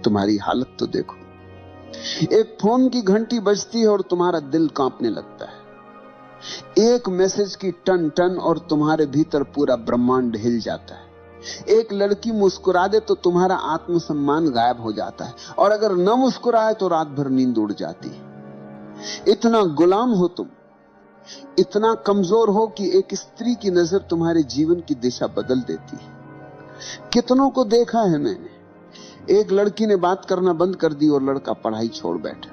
तुम्हारी हालत तो देखो। एक फोन की घंटी बजती है और तुम्हारा दिल कांपने लगता है। एक मैसेज की टन टन और तुम्हारे भीतर पूरा ब्रह्मांड हिल जाता है। एक लड़की मुस्कुरा दे तो तुम्हारा आत्मसम्मान गायब हो जाता है, और अगर न मुस्कुराए तो रात भर नींद उड़ जाती है। इतना गुलाम हो तुम, इतना कमजोर हो कि एक स्त्री की नजर तुम्हारे जीवन की दिशा बदल देती है। कितनों को देखा है मैंने, एक लड़की ने बात करना बंद कर दी और लड़का पढ़ाई छोड़ बैठा।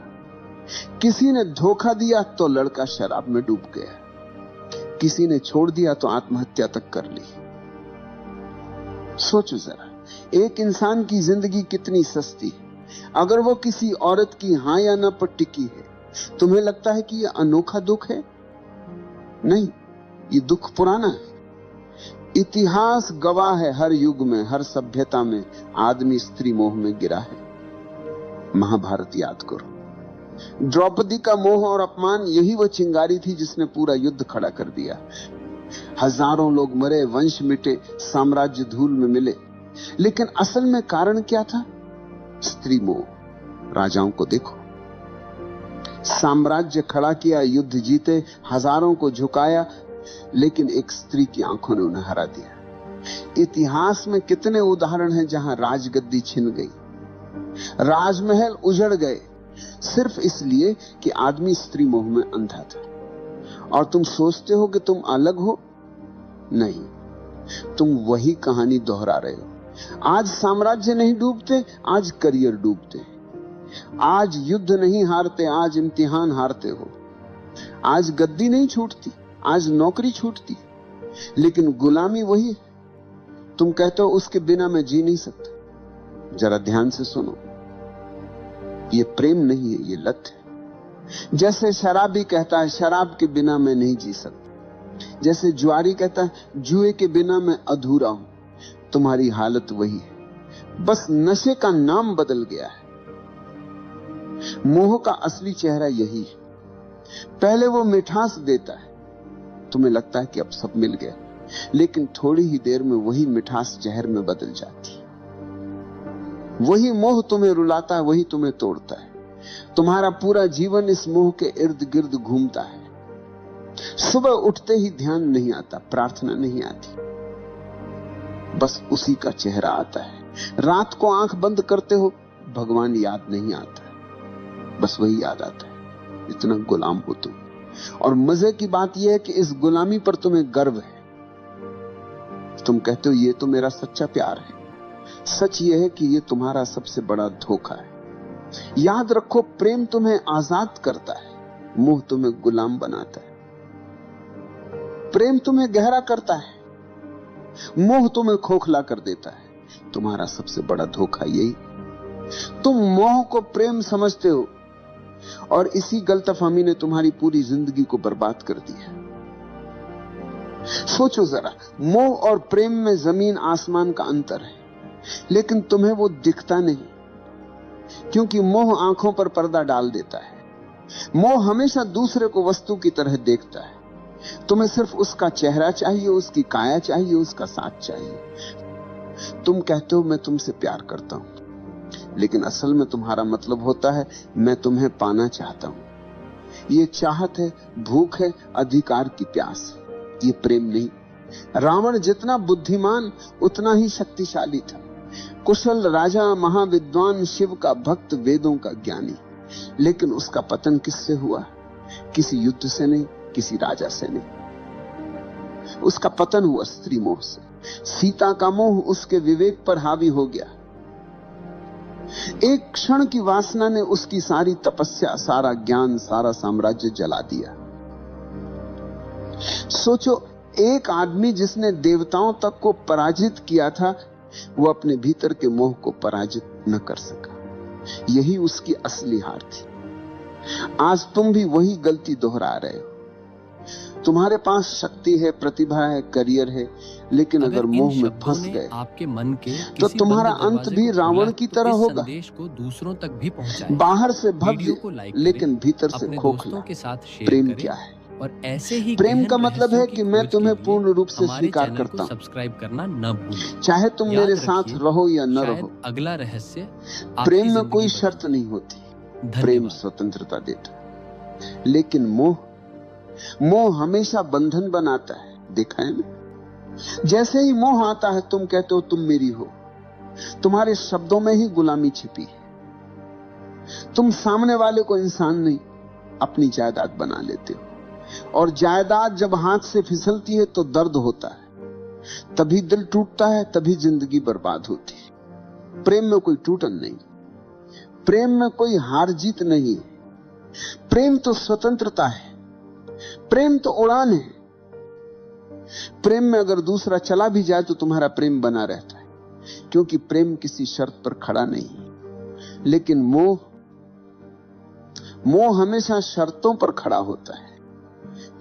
किसी ने धोखा दिया तो लड़का शराब में डूब गया। किसी ने छोड़ दिया तो आत्महत्या तक कर ली। सोचो जरा, एक इंसान की जिंदगी कितनी सस्ती है। अगर वो किसी औरत की हां या ना पर टिकी है, तुम्हें लगता है कि यह अनोखा दुख है? नहीं, ये दुख पुराना है। इतिहास गवाह है, हर युग में, हर सभ्यता में आदमी स्त्री मोह में गिरा है। महाभारत याद करो, द्रौपदी का मोह और अपमान, यही वो चिंगारी थी जिसने पूरा युद्ध खड़ा कर दिया। हजारों लोग मरे, वंश मिटे, साम्राज्य धूल में मिले, लेकिन असल में कारण क्या था? स्त्री मोह। राजाओं को देखो, साम्राज्य खड़ा किया, युद्ध जीते, हजारों को झुकाया, लेकिन एक स्त्री की आंखों ने उन्हें हरा दिया। इतिहास में कितने उदाहरण हैं जहां राजगद्दी छिन गई, राजमहल उजड़ गए, सिर्फ इसलिए कि आदमी स्त्री मोह में अंधा था। और तुम सोचते हो कि तुम अलग हो? नहीं, तुम वही कहानी दोहरा रहे हो। आज साम्राज्य नहीं डूबते, आज करियर डूबते। आज युद्ध नहीं हारते, आज इम्तिहान हारते हो। आज गद्दी नहीं छूटती, आज नौकरी छूटती, लेकिन गुलामी वही है। तुम कहते हो उसके बिना मैं जी नहीं सकता। जरा ध्यान से सुनो, ये प्रेम नहीं है, ये लत है। जैसे शराबी कहता है शराब के बिना मैं नहीं जी सकता, जैसे जुआरी कहता है जुए के बिना मैं अधूरा हूं, तुम्हारी हालत वही है, बस नशे का नाम बदल गया है। मोह का असली चेहरा यही है। पहले वो मिठास देता है, तुम्हें लगता है कि अब सब मिल गया, लेकिन थोड़ी ही देर में वही मिठास जहर में बदल जाती है। वही मोह तुम्हें रुलाता है, वही तुम्हें तोड़ता है। तुम्हारा पूरा जीवन इस मोह के इर्द गिर्द घूमता है। सुबह उठते ही ध्यान नहीं आता, प्रार्थना नहीं आती, बस उसी का चेहरा आता है। रात को आंख बंद करते हो, भगवान याद नहीं आता, बस वही याद आता है। इतना गुलाम हो तुम। और मजे की बात यह है कि इस गुलामी पर तुम्हें गर्व है। तुम कहते हो ये तो मेरा सच्चा प्यार है। सच यह है कि ये तुम्हारा सबसे बड़ा धोखा है। याद रखो, प्रेम तुम्हें आजाद करता है, मोह तुम्हें गुलाम बनाता है। प्रेम तुम्हें गहरा करता है, मोह तुम्हें खोखला कर देता है। तुम्हारा सबसे बड़ा धोखा यही। तुम मोह को प्रेम समझते हो, और इसी गलतफहमी ने तुम्हारी पूरी जिंदगी को बर्बाद कर दिया। सोचो जरा, मोह और प्रेम में जमीन आसमान का अंतर है, लेकिन तुम्हें वो दिखता नहीं, क्योंकि मोह आंखों पर पर्दा डाल देता है। मोह हमेशा दूसरे को वस्तु की तरह देखता है। तुम्हें सिर्फ उसका चेहरा चाहिए, उसकी काया चाहिए, उसका साथ चाहिए। तुम कहते हो मैं तुमसे प्यार करता हूं, लेकिन असल में तुम्हारा मतलब होता है मैं तुम्हें पाना चाहता हूं। ये चाहत है, भूख है, अधिकार की प्यास है, ये प्रेम नहीं। रावण जितना बुद्धिमान उतना ही शक्तिशाली था। कुशल राजा, महाविद्वान, शिव का भक्त, वेदों का ज्ञानी, लेकिन उसका पतन किससे हुआ? किसी युद्ध से नहीं, किसी राजा से नहीं। उसका पतन हुआ स्त्री मोह से। सीता का मोह उसके विवेक पर हावी हो गया। एक क्षण की वासना ने उसकी सारी तपस्या, सारा ज्ञान, सारा साम्राज्य जला दिया। सोचो, एक आदमी जिसने देवताओं तक को पराजित किया था, वो अपने भीतर के मोह को पराजित न कर सका। यही उसकी असली हार थी। आज तुम भी वही गलती दोहरा रहे हो। तुम्हारे पास शक्ति है, प्रतिभा है, करियर है, लेकिन अगर मोह में फंस गए आपके मन के तो तुम्हारा अंत भी रावण की तरह होगा। संदेश को दूसरों तक भी पहुंचाएं। बाहर से भव्य, लेकिन भीतर से खोखला। के साथ प्रेम क्या है? और ऐसे ही प्रेम का मतलब है कि मैं तुम्हें पूर्ण रूप से स्वीकार करता हूं। सब्सक्राइब करना न भूलें। चाहे तुम मेरे साथ रहो या न रहो। अगला रहस्य प्रेम में कोई शर्त नहीं होती। प्रेम स्वतंत्रता देता। लेकिन मोह हमेशा बंधन बनाता है। देखा है ना? जैसे ही मोह आता है तुम कहते हो तुम मेरी हो। तुम्हारे शब्दों में ही गुलामी छिपी है। तुम सामने वाले को इंसान नहीं अपनी जायदाद बना लेते हो। और जायदाद जब हाथ से फिसलती है तो दर्द होता है, तभी दिल टूटता है, तभी जिंदगी बर्बाद होती है। प्रेम में कोई टूटन नहीं, प्रेम में कोई हार जीत नहीं। प्रेम तो स्वतंत्रता है, प्रेम तो उड़ान है। प्रेम में अगर दूसरा चला भी जाए तो तुम्हारा प्रेम बना रहता है, क्योंकि प्रेम किसी शर्त पर खड़ा नहीं। लेकिन मोह हमेशा शर्तों पर खड़ा होता है।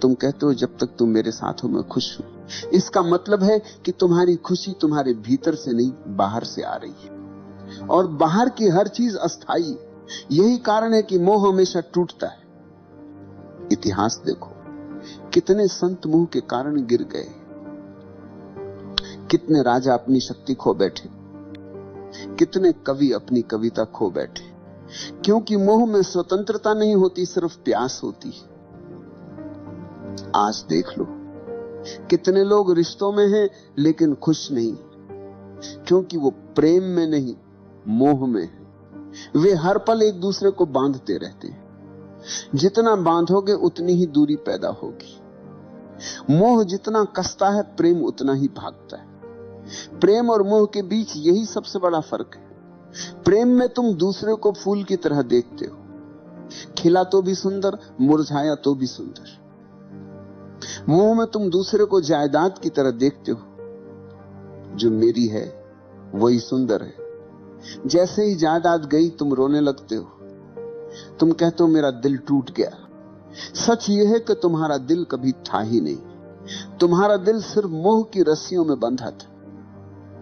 तुम कहते हो जब तक तुम मेरे साथ हो मैं खुश हूं। इसका मतलब है कि तुम्हारी खुशी तुम्हारे भीतर से नहीं बाहर से आ रही है, और बाहर की हर चीज अस्थाई है। यही कारण है कि मोह हमेशा टूटता है। इतिहास देखो, कितने संत मोह के कारण गिर गए, कितने राजा अपनी शक्ति खो बैठे, कितने कवि अपनी कविता खो बैठे, क्योंकि मोह में स्वतंत्रता नहीं होती, सिर्फ प्यास होती है। आज देख लो, कितने लोग रिश्तों में हैं लेकिन खुश नहीं, क्योंकि वो प्रेम में नहीं मोह में है। वे हर पल एक दूसरे को बांधते रहते हैं। जितना बांधोगे उतनी ही दूरी पैदा होगी। मोह जितना कसता है प्रेम उतना ही भागता है। प्रेम और मोह के बीच यही सबसे बड़ा फर्क है। प्रेम में तुम दूसरे को फूल की तरह देखते हो, खिला तो भी सुंदर, मुरझाया तो भी सुंदर। मोह में तुम दूसरे को जायदाद की तरह देखते हो, जो मेरी है वही सुंदर है। जैसे ही जायदाद गई तुम रोने लगते हो, तुम कहते हो मेरा दिल टूट गया। सच यह है कि तुम्हारा दिल कभी था ही नहीं। तुम्हारा दिल सिर्फ मोह की रस्सियों में बंधा था।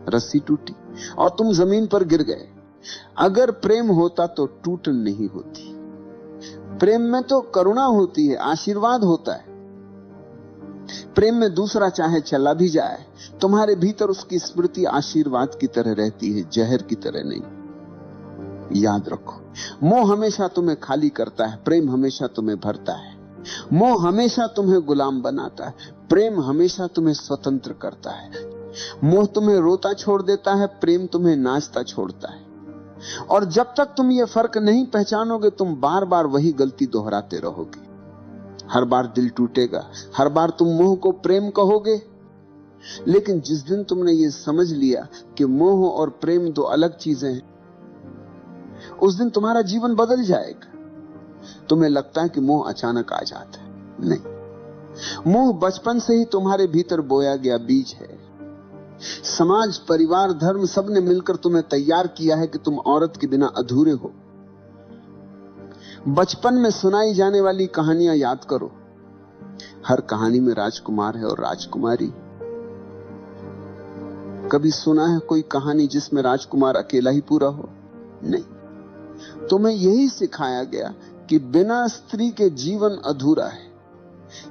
रस्सी टूटी और तुम जमीन पर गिर गए। अगर प्रेम होता तो टूटन नहीं होती। प्रेम में तो करुणा होती है, आशीर्वाद होता है। प्रेम में दूसरा चाहे चला भी जाए, तुम्हारे भीतर उसकी स्मृति आशीर्वाद की तरह रहती है, जहर की तरह नहीं। याद रखो, मोह हमेशा तुम्हें खाली करता है, प्रेम हमेशा तुम्हें भरता है। मोह हमेशा तुम्हें गुलाम बनाता है, प्रेम हमेशा तुम्हें स्वतंत्र करता है। मोह तुम्हें रोता छोड़ देता है, प्रेम तुम्हें नाचता छोड़ता है। और जब तक तुम ये फर्क नहीं पहचानोगे, तुम बार बार वही गलती दोहराते रहोगे। हर बार दिल टूटेगा, हर बार तुम मोह को प्रेम कहोगे। लेकिन जिस दिन तुमने ये समझ लिया कि मोह और प्रेम दो अलग चीजें हैं, उस दिन तुम्हारा जीवन बदल जाएगा। तुम्हें लगता है कि मोह अचानक आ जाता है, नहीं। मोह बचपन से ही तुम्हारे भीतर बोया गया बीज है। समाज, परिवार, धर्म सबने मिलकर तुम्हें तैयार किया है कि तुम औरत के बिना अधूरे हो। बचपन में सुनाई जाने वाली कहानियां याद करो। हर कहानी में राजकुमार है और राजकुमारी। कभी सुना है कोई कहानी जिसमें राजकुमार अकेला ही पूरा हो? नहीं। तुम्हें यही सिखाया गया कि बिना स्त्री के जीवन अधूरा है।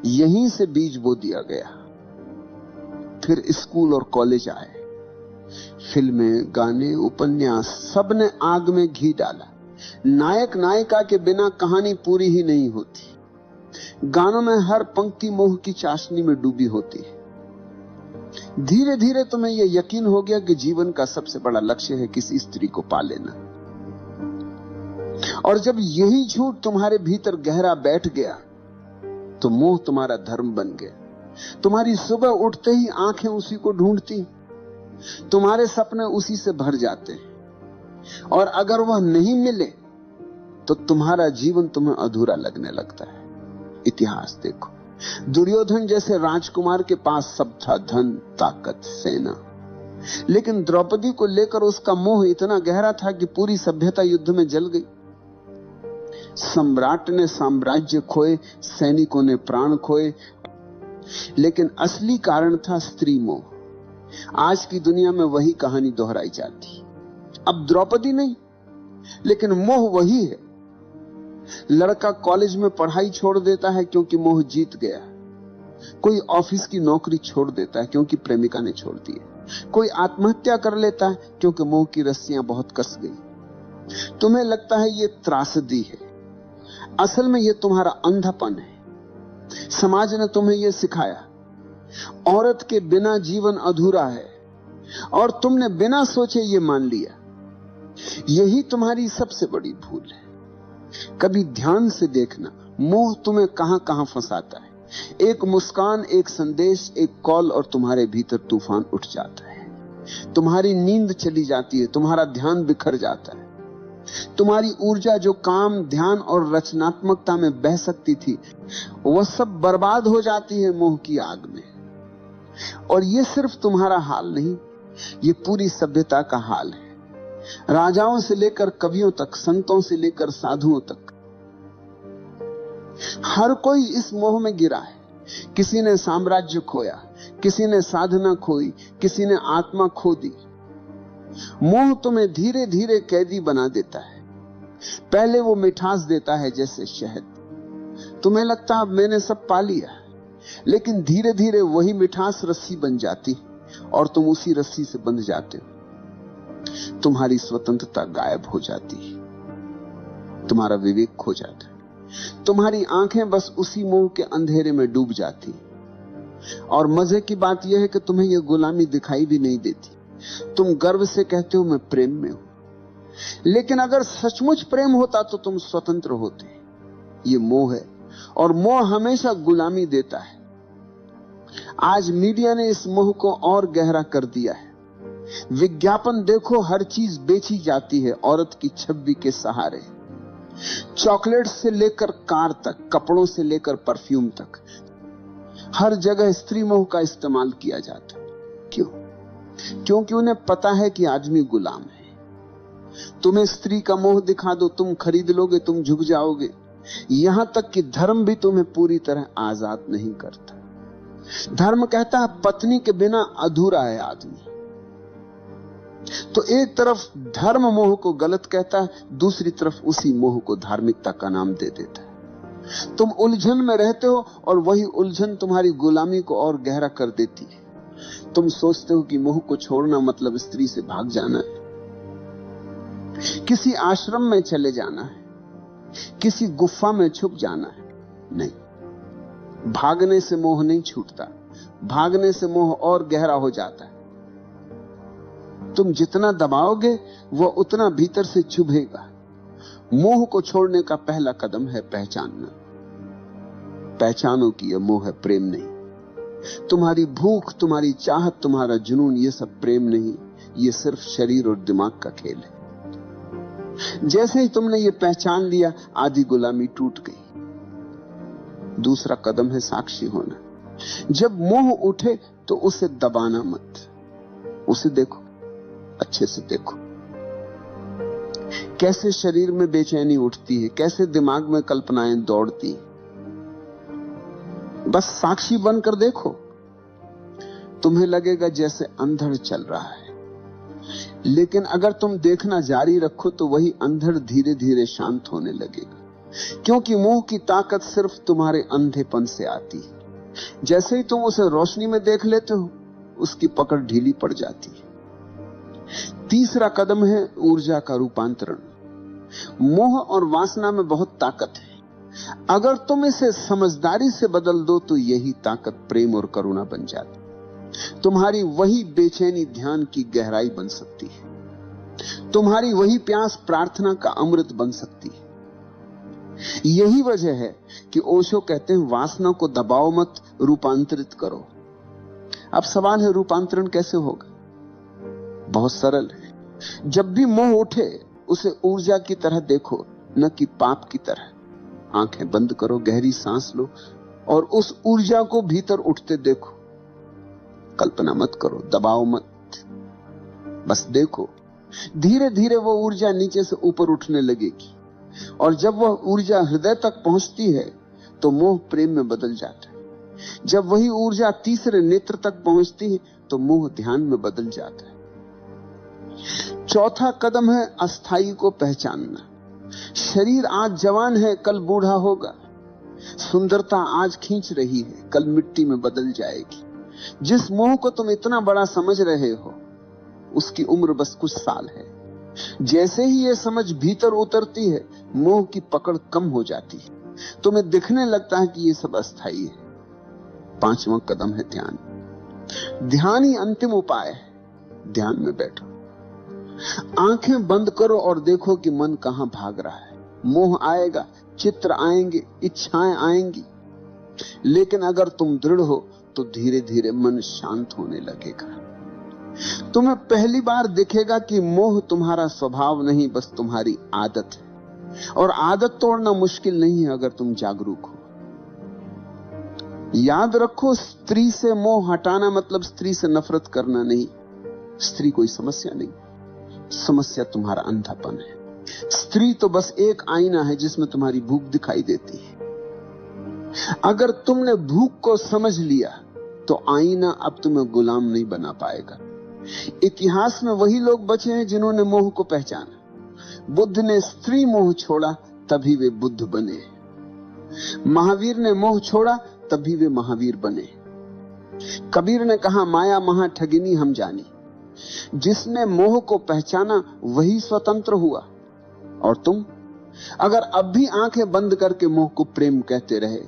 यहीं से बीज बो दिया गया। फिर स्कूल और कॉलेज आए, फिल्में, गाने, उपन्यास, सबने आग में घी डाला। नायक नायिका के बिना कहानी पूरी ही नहीं होती। गानों में हर पंक्ति मोह की चाशनी में डूबी होती है। धीरे धीरे तुम्हें यह यकीन हो गया कि जीवन का सबसे बड़ा लक्ष्य है किसी स्त्री को पा लेना। और जब यही झूठ तुम्हारे भीतर गहरा बैठ गया, तो मोह तुम्हारा धर्म बन गया। तुम्हारी सुबह उठते ही आंखें उसी को ढूंढती, तुम्हारे सपने उसी से भर जाते हैं। और अगर वह नहीं मिले तो तुम्हारा जीवन तुम्हें अधूरा लगने लगता है। इतिहास देखो, दुर्योधन जैसे राजकुमार के पास सब था, धन, ताकत, सेना, लेकिन द्रौपदी को लेकर उसका मोह इतना गहरा था कि पूरी सभ्यता युद्ध में जल गई। सम्राट ने साम्राज्य खोए, सैनिकों ने प्राण खोए, लेकिन असली कारण था स्त्री मोह। आज की दुनिया में वही कहानी दोहराई जाती। अब द्रौपदी नहीं, लेकिन मोह वही है। लड़का कॉलेज में पढ़ाई छोड़ देता है क्योंकि मोह जीत गया। कोई ऑफिस की नौकरी छोड़ देता है क्योंकि प्रेमिका ने छोड़ दी है। कोई आत्महत्या कर लेता है क्योंकि मोह की रस्सियां बहुत कस गई। तुम्हें लगता है ये त्रासदी है, असल में ये तुम्हारा अंधापन है। समाज ने तुम्हें यह सिखाया, औरत के बिना जीवन अधूरा है, और तुमने बिना सोचे ये मान लिया। यही तुम्हारी सबसे बड़ी भूल है। कभी ध्यान से देखना, मोह तुम्हें कहां कहां फंसाता है। एक मुस्कान, एक संदेश, एक कॉल, और तुम्हारे भीतर तूफान उठ जाता है। तुम्हारी नींद चली जाती है, तुम्हारा ध्यान बिखर जाता है। तुम्हारी ऊर्जा जो काम, ध्यान और रचनात्मकता में बह सकती थी, वह सब बर्बाद हो जाती है मोह की आग में। और यह सिर्फ तुम्हारा हाल नहीं, ये पूरी सभ्यता का हाल है। राजाओं से लेकर कवियों तक, संतों से लेकर साधुओं तक, हर कोई इस मोह में गिरा है। किसी ने साम्राज्य खोया, किसी ने साधना खोई, किसी ने आत्मा खो दी। मोह तुम्हें धीरे धीरे कैदी बना देता है। पहले वो मिठास देता है जैसे शहद। तुम्हें लगता है मैंने सब पा लिया, लेकिन धीरे धीरे वही मिठास रस्सी बन जाती और तुम उसी रस्सी से बंध जाते हो। तुम्हारी स्वतंत्रता गायब हो जाती है, तुम्हारा विवेक खो जाता है, तुम्हारी आंखें बस उसी मोह के अंधेरे में डूब जाती। और मजे की बात यह है कि तुम्हें यह गुलामी दिखाई भी नहीं देती। तुम गर्व से कहते हो मैं प्रेम में हूं, लेकिन अगर सचमुच प्रेम होता तो तुम स्वतंत्र होते। ये मोह है, और मोह हमेशा गुलामी देता है। आज मीडिया ने इस मोह को और गहरा कर दिया है। विज्ञापन देखो, हर चीज बेची जाती है औरत की छवि के सहारे। चॉकलेट से लेकर कार तक, कपड़ों से लेकर परफ्यूम तक, हर जगह स्त्री मोह का इस्तेमाल किया जाता है। क्यों? क्योंकि उन्हें पता है कि आदमी गुलाम है। तुम्हें स्त्री का मोह दिखा दो, तुम खरीद लोगे, तुम झुक जाओगे। यहां तक कि धर्म भी तुम्हें पूरी तरह आजाद नहीं करता। धर्म कहता है पत्नी के बिना अधूरा है आदमी। तो एक तरफ धर्म मोह को गलत कहता है, दूसरी तरफ उसी मोह को धार्मिकता का नाम दे देता है। तुम उलझन में रहते हो, और वही उलझन तुम्हारी गुलामी को और गहरा कर देती है। तुम सोचते हो कि मोह को छोड़ना मतलब स्त्री से भाग जाना है, किसी आश्रम में चले जाना है, किसी गुफा में छुप जाना है। नहीं, भागने से मोह नहीं छूटता, भागने से मोह और गहरा हो जाता है। तुम जितना दबाओगे वह उतना भीतर से चुभेगा। मोह को छोड़ने का पहला कदम है पहचानना। पहचानो कि यह मोह है, प्रेम नहीं। तुम्हारी भूख, तुम्हारी चाहत, तुम्हारा जुनून, यह सब प्रेम नहीं, यह सिर्फ शरीर और दिमाग का खेल है। जैसे ही तुमने ये पहचान लिया, आधी गुलामी टूट गई। दूसरा कदम है साक्षी होना। जब मोह उठे तो उसे दबाना मत, उसे देखो, अच्छे से देखो। कैसे शरीर में बेचैनी उठती है, कैसे दिमाग में कल्पनाएं दौड़ती हैं। बस साक्षी बनकर देखो। तुम्हें लगेगा जैसे अंधड़ चल रहा है, लेकिन अगर तुम देखना जारी रखो तो वही अंधड़ धीरे धीरे शांत होने लगेगा। क्योंकि मोह की ताकत सिर्फ तुम्हारे अंधेपन से आती है। जैसे ही तुम उसे रोशनी में देख लेते हो, उसकी पकड़ ढीली पड़ जाती है। तीसरा कदम है ऊर्जा का रूपांतरण। मोह और वासना में बहुत ताकत है। अगर तुम इसे समझदारी से बदल दो तो यही ताकत प्रेम और करुणा बन जाती। तुम्हारी वही बेचैनी ध्यान की गहराई बन सकती है। तुम्हारी वही प्यास प्रार्थना का अमृत बन सकती है। यही वजह है कि ओशो कहते हैं वासना को दबाओ मत, रूपांतरित करो। अब सवाल है रूपांतरण कैसे होगा? बहुत सरल है। जब भी मोह उठे उसे ऊर्जा की तरह देखो, न कि पाप की तरह। आंखें बंद करो, गहरी सांस लो और उस ऊर्जा को भीतर उठते देखो। कल्पना मत करो, दबाओ मत, बस देखो। धीरे धीरे वो ऊर्जा नीचे से ऊपर उठने लगेगी, और जब वह ऊर्जा हृदय तक पहुंचती है तो मोह प्रेम में बदल जाता है। जब वही ऊर्जा तीसरे नेत्र तक पहुंचती है तो मोह ध्यान में बदल जाता है। चौथा कदम है अस्थाई को पहचानना। शरीर आज जवान है, कल बूढ़ा होगा। सुंदरता आज खींच रही है, कल मिट्टी में बदल जाएगी। जिस मोह को तुम इतना बड़ा समझ रहे हो, उसकी उम्र बस कुछ साल है। जैसे ही ये समझ भीतर उतरती है, मोह की पकड़ कम हो जाती है। तुम्हें दिखने लगता है कि ये सब अस्थाई है। 5वां कदम है ध्यान। ध्यान ही अंतिम उपाय है। ध्यान में बैठो, आंखें बंद करो और देखो कि मन कहां भाग रहा है। मोह आएगा, चित्र आएंगे, इच्छाएं आएंगी, लेकिन अगर तुम दृढ़ हो तो धीरे धीरे मन शांत होने लगेगा। तुम्हें पहली बार दिखेगा कि मोह तुम्हारा स्वभाव नहीं, बस तुम्हारी आदत है। और आदत तोड़ना मुश्किल नहीं है अगर तुम जागरूक हो। याद रखो, स्त्री से मोह हटाना मतलब स्त्री से नफरत करना नहीं। स्त्री कोई समस्या नहीं, समस्या तुम्हारा अंधापन है। स्त्री तो बस एक आईना है जिसमें तुम्हारी भूख दिखाई देती है। अगर तुमने भूख को समझ लिया तो आईना अब तुम्हें गुलाम नहीं बना पाएगा। इतिहास में वही लोग बचे हैं जिन्होंने मोह को पहचाना। बुद्ध ने स्त्री मोह छोड़ा, तभी वे बुद्ध बने। महावीर ने मोह छोड़ा, तभी वे महावीर बने। कबीर ने कहा, माया महा ठगिनी हम जानी। जिसने मोह को पहचाना वही स्वतंत्र हुआ। और तुम अगर अब भी आंखें बंद करके मोह को प्रेम कहते रहे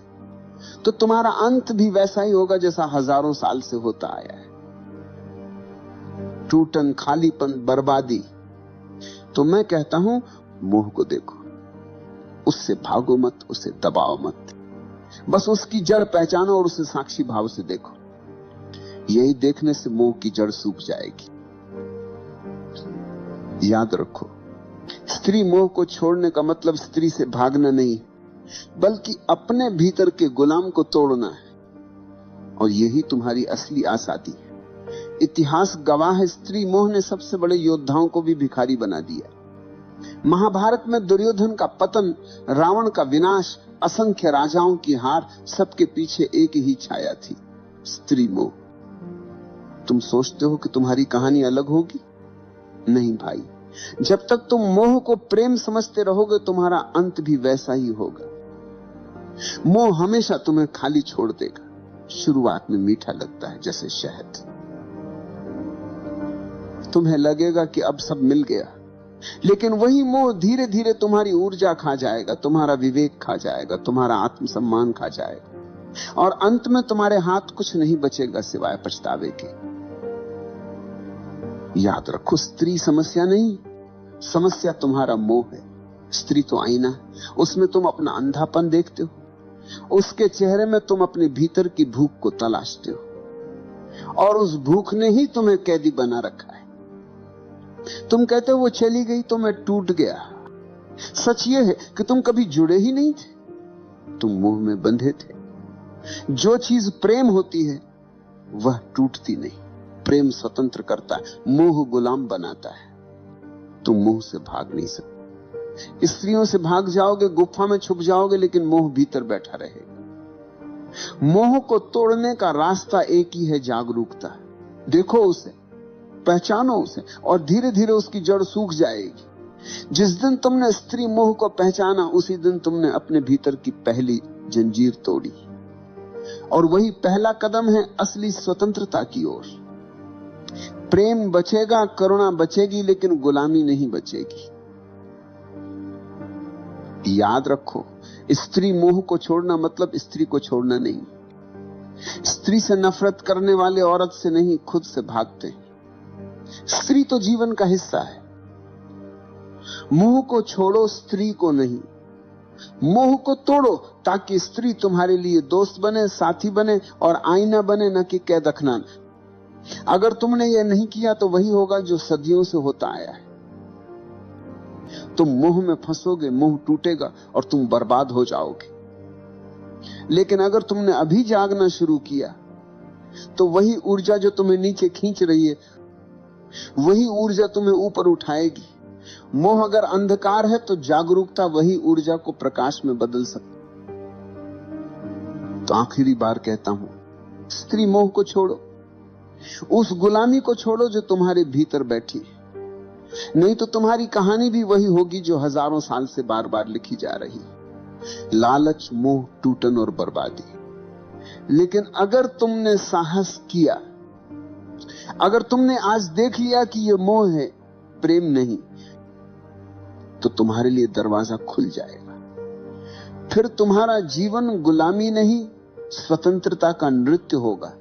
तो तुम्हारा अंत भी वैसा ही होगा जैसा हजारों साल से होता आया है। टूटन, खालीपन, बर्बादी। तो मैं कहता हूं, मोह को देखो, उससे भागो मत, उसे दबाओ मत, बस उसकी जड़ पहचानो और उसे साक्षी भाव से देखो। यही देखने से मोह की जड़ सूख जाएगी। याद रखो, स्त्री मोह को छोड़ने का मतलब स्त्री से भागना नहीं, बल्कि अपने भीतर के गुलाम को तोड़ना है। और यही तुम्हारी असली आजादी है। इतिहास गवाह है, स्त्री मोह ने सबसे बड़े योद्धाओं को भी भिखारी बना दिया। महाभारत में दुर्योधन का पतन, रावण का विनाश, असंख्य राजाओं की हार, सबके पीछे एक ही छाया थी, स्त्री मोह। तुम सोचते हो कि तुम्हारी कहानी अलग होगी? नहीं भाई, जब तक तुम मोह को प्रेम समझते रहोगे तुम्हारा अंत भी वैसा ही होगा। मोह हमेशा तुम्हें खाली छोड़ देगा। शुरुआत में मीठा लगता है जैसे शहद। तुम्हें लगेगा कि अब सब मिल गया, लेकिन वही मोह धीरे धीरे तुम्हारी ऊर्जा खा जाएगा, तुम्हारा विवेक खा जाएगा, तुम्हारा आत्मसम्मान खा जाएगा, और अंत में तुम्हारे हाथ कुछ नहीं बचेगा सिवाय पछतावे के। याद रखो, स्त्री समस्या नहीं, समस्या तुम्हारा मोह है। स्त्री तो आईना है, उसमें तुम अपना अंधापन देखते हो, उसके चेहरे में तुम अपने भीतर की भूख को तलाशते हो, और उस भूख ने ही तुम्हें कैदी बना रखा है। तुम कहते हो वो चली गई तो मैं टूट गया। सच ये है कि तुम कभी जुड़े ही नहीं थे, तुम मोह में बंधे थे। जो चीज प्रेम होती है वह टूटती नहीं। प्रेम स्वतंत्र करता है, मोह गुलाम बनाता है। तुम मोह से भाग नहीं सकते। स्त्रियों से भाग जाओगे, गुफा में छुप जाओगे, लेकिन मोह भीतर बैठा रहेगा। मोह को तोड़ने का रास्ता एक ही है, जागरूकता। देखो उसे, पहचानो उसे, और धीरे धीरे उसकी जड़ सूख जाएगी। जिस दिन तुमने स्त्री मोह को पहचाना, उसी दिन तुमने अपने भीतर की पहली जंजीर तोड़ी, और वही पहला कदम है असली स्वतंत्रता की ओर। प्रेम बचेगा, करुणा बचेगी, लेकिन गुलामी नहीं बचेगी। याद रखो, स्त्री मोह को छोड़ना मतलब स्त्री को छोड़ना नहीं। स्त्री से नफरत करने वाले औरत से नहीं, खुद से भागते हैं। स्त्री तो जीवन का हिस्सा है। मोह को छोड़ो, स्त्री को नहीं। मोह को तोड़ो ताकि स्त्री तुम्हारे लिए दोस्त बने, साथी बने और आईना बने, न कि कैद रखना। अगर तुमने यह नहीं किया तो वही होगा जो सदियों से होता आया है। तुम मोह में फंसोगे, मोह टूटेगा और तुम बर्बाद हो जाओगे। लेकिन अगर तुमने अभी जागना शुरू किया तो वही ऊर्जा जो तुम्हें नीचे खींच रही है, वही ऊर्जा तुम्हें ऊपर उठाएगी। मोह अगर अंधकार है तो जागरूकता वही ऊर्जा को प्रकाश में बदल सकती। तो आखिरी बार कहता हूं, स्त्री मोह को छोड़ो, उस गुलामी को छोड़ो जो तुम्हारे भीतर बैठी है। नहीं तो तुम्हारी कहानी भी वही होगी जो हजारों साल से बार बार लिखी जा रही, लालच, मोह, टूटन और बर्बादी। लेकिन अगर तुमने साहस किया, अगर तुमने आज देख लिया कि यह मोह है, प्रेम नहीं, तो तुम्हारे लिए दरवाजा खुल जाएगा। फिर तुम्हारा जीवन गुलामी नहीं, स्वतंत्रता का नृत्य होगा।